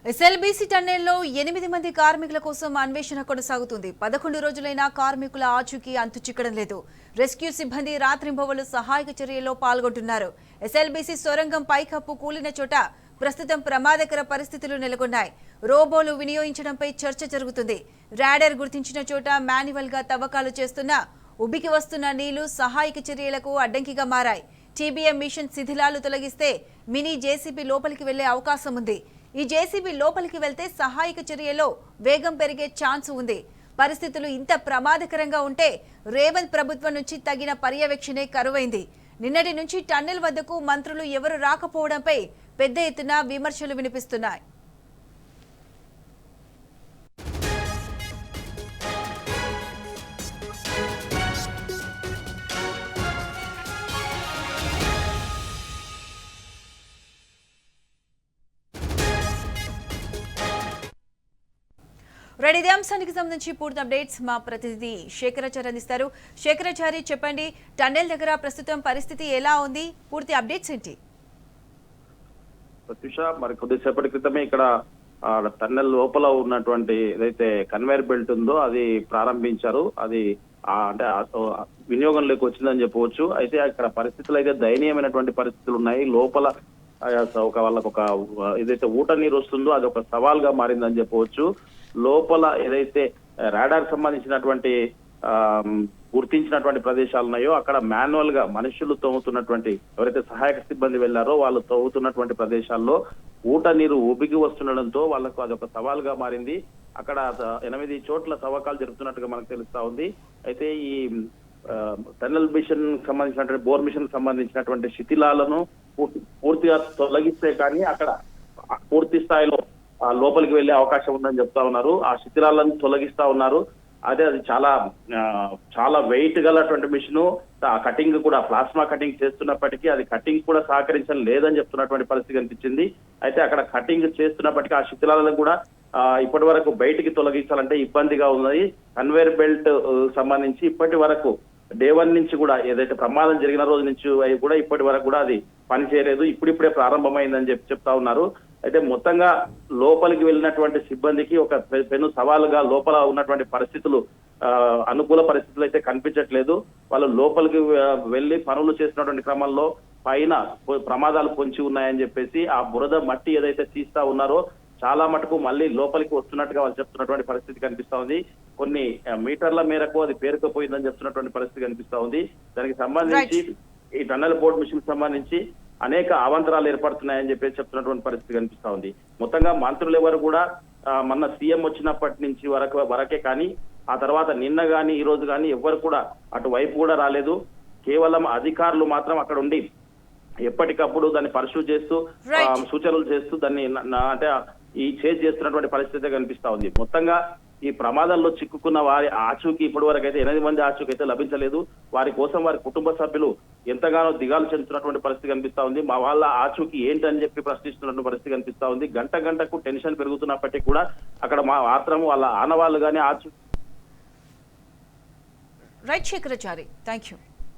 SLBC టన్నెల్లో 8 మంది కార్మికుల కోసం అన్వేషణ కొనసాగుతుంది. 11 రోజులైనా కార్మికుల ఆచూకీ అంతు చిక్కడం లేదు. రెస్క్యూ సిబ్బంది రాత్రింబవళ్లు సహాయక చర్యల్లో పాల్గొంటున్నారు. ఎస్ఎల్బీసీ సొరంగం పైకప్పు కూలిన చోట ప్రస్తుతం ప్రమాదకర పరిస్థితులు నెలకొన్నాయి. రోబోలు వినియోగించడంపై చర్చ జరుగుతుంది. రాడర్ గుర్తించిన చోట మాన్యువల్ గా తవ్వకాలు చేస్తున్నా ఉబికి వస్తున్న నీళ్లు సహాయక చర్యలకు అడ్డంకిగా మారాయి. టీబీఎం మిషన్ శిథిలాలు తొలగిస్తే మినీ జేసీబీ లోపలికి వెళ్లే అవకాశం ఉంది. ఈ జేసీబీ లోపలికి వెళ్తే సహాయక చర్యలో వేగం పెరిగే ఛాన్స్ ఉంది. పరిస్థితులు ఇంత ప్రమాదకరంగా ఉంటే రేవంత్ ప్రభుత్వం నుంచి తగిన పర్యవేక్షణే కరువైంది. నిన్నటి నుంచి టన్నెల్ వద్దకు మంత్రులు ఎవరు రాకపోవడంపై పెద్ద ఎత్తున విమర్శలు వినిపిస్తున్నాయి. ఇదే అంశానికి సంబంధించి పూర్తి అప్డేట్స్ మా ప్రతినిధి శేఖరాచారి అందిస్తారు. శేఖరాచారి, చెప్పండి, టన్నెల్ దగ్గర ప్రస్తుతం పరిస్థితి ఎలా ఉంది? పూర్తి అప్డేట్స్ ఏంటి? ప్రత్యూష, మరి కొద్దిసేపటి క్రితమే ఇక్కడ టన్నెల్ లోపల ఉన్నటువంటి ఏదైతే కన్వేయర్ బెల్ట్ ఉందో అది ప్రారంభించారు. అది అంటే వినియోగంలోకి వచ్చిందని చెప్పవచ్చు. అయితే అక్కడ పరిస్థితులు అయితే దయనీయమైనటువంటి పరిస్థితులు ఉన్నాయి. లోపల వాళ్ళకు ఒక ఏదైతే ఊట నీరు వస్తుందో అది ఒక సవాల్గా మారిందని చెప్పవచ్చు. లోపల ఏదైతే రాడార్ సంబంధించినటువంటి గుర్తించినటువంటి ప్రదేశాలు ఉన్నాయో అక్కడ మాన్యువల్ గా మనుషులు తవ్వుతున్నటువంటి ఎవరైతే సహాయక సిబ్బంది వెళ్లారో వాళ్ళు తవ్వుతున్నటువంటి ప్రదేశాల్లో ఊట నీరు ఉబికి వస్తుండడంతో వాళ్ళకు అదొక సవాల్గా మారింది. అక్కడ 8 చోట్ల తవ్వకాలు జరుగుతున్నట్టుగా మనకు తెలుస్తా ఉంది. అయితే ఈ టన్నెల్ మిషన్ సంబంధించినటువంటి బోర్ మిషన్ సంబంధించినటువంటి శిథిలాలను పూర్తిగా తొలగిస్తే కానీ అక్కడ పూర్తి స్థాయిలో లోపలికి వెళ్లే అవకాశం ఉందని చెప్తా ఉన్నారు. ఆ శిథిలాలను తొలగిస్తా ఉన్నారు. అది చాలా వెయిట్ గలటువంటి మిషన్. కటింగ్ కూడా ప్లాస్మా కటింగ్ చేస్తున్నప్పటికీ అది కటింగ్ కూడా సహకరించడం లేదని చెప్తున్నటువంటి పరిస్థితి కనిపించింది. అయితే అక్కడ కటింగ్ చేస్తున్నప్పటికీ ఆ శిథిలాలను కూడా ఇప్పటి వరకు బయటికి తొలగించాలంటే ఇబ్బందిగా ఉన్నది. కన్వేయర్ బెల్ట్ సంబంధించి ఇప్పటి వరకు డే 1 నుంచి కూడా ఏదైతే ప్రమాదం జరిగిన రోజు నుంచి కూడా ఇప్పటి వరకు కూడా అది పనిచేయలేదు. ఇప్పుడిప్పుడే ప్రారంభమైందని చెప్తా ఉన్నారు. అయితే మొత్తంగా లోపలికి వెళ్ళినటువంటి సిబ్బందికి ఒక పెను సవాలుగా లోపల ఉన్నటువంటి పరిస్థితులు అనుకూల పరిస్థితులు అయితే కనిపించట్లేదు. వాళ్ళు లోపలికి వెళ్లి పనులు చేస్తున్నటువంటి క్రమంలో పైన ప్రమాదాలు పొంచి ఉన్నాయని చెప్పేసి ఆ బురద మట్టి ఏదైతే తీస్తా ఉన్నారో చాలా మటుకు మళ్ళీ లోపలికి వస్తున్నట్టుగా వాళ్ళు చెప్తున్నటువంటి పరిస్థితి కనిపిస్తా ఉంది. కొన్ని మీటర్ల మేరకు అది పేరుకుపోయిందని చెప్తున్నటువంటి పరిస్థితి కనిపిస్తా ఉంది. దానికి సంబంధించి ఈ టన్నెల్ బోర్డ్ మిషన్ సంబంధించి అనేక అవాంతరాలు ఏర్పడుతున్నాయని చెప్పేసి చెప్తున్నటువంటి పరిస్థితి కనిపిస్తా ఉంది. మొత్తంగా మంత్రులు ఎవరు కూడా మొన్న సీఎం వచ్చినప్పటి నుంచి వరకే కానీ ఆ తర్వాత నిన్న గాని ఈ రోజు కానీ ఎవరు కూడా అటువైపు కూడా రాలేదు. కేవలం అధికారులు మాత్రం అక్కడ ఉండి ఎప్పటికప్పుడు దాన్ని పరిశూ చేస్తూ సూచనలు చేస్తూ దాన్ని అంటే ఈ చేజ్ చేస్తున్నటువంటి పరిస్థితి కనిపిస్తా ఉంది. మొత్తంగా ఈ ప్రమాదంలో చిక్కుకున్న వారి ఆచూకీ ఇప్పటి వరకు అయితే 8 మంది ఆచూకీ అయితే లభించలేదు. వారి కోసం వారి కుటుంబ సభ్యులు ఎంతగానో దిగాలు చెందుతున్నటువంటి పరిస్థితి కనిపిస్తా ఉంది. మా వాళ్ళ ఆచూకీ ఏంటని చెప్పి ప్రశ్నిస్తున్నటువంటి పరిస్థితి కనిపిస్తా ఉంది. గంటకు టెన్షన్ పెరుగుతున్నప్పటికీ కూడా అక్కడ మాత్రం వాళ్ళ ఆనవాళ్ళు కానీ ఆచూకీ. Right Shekharachari, thank you.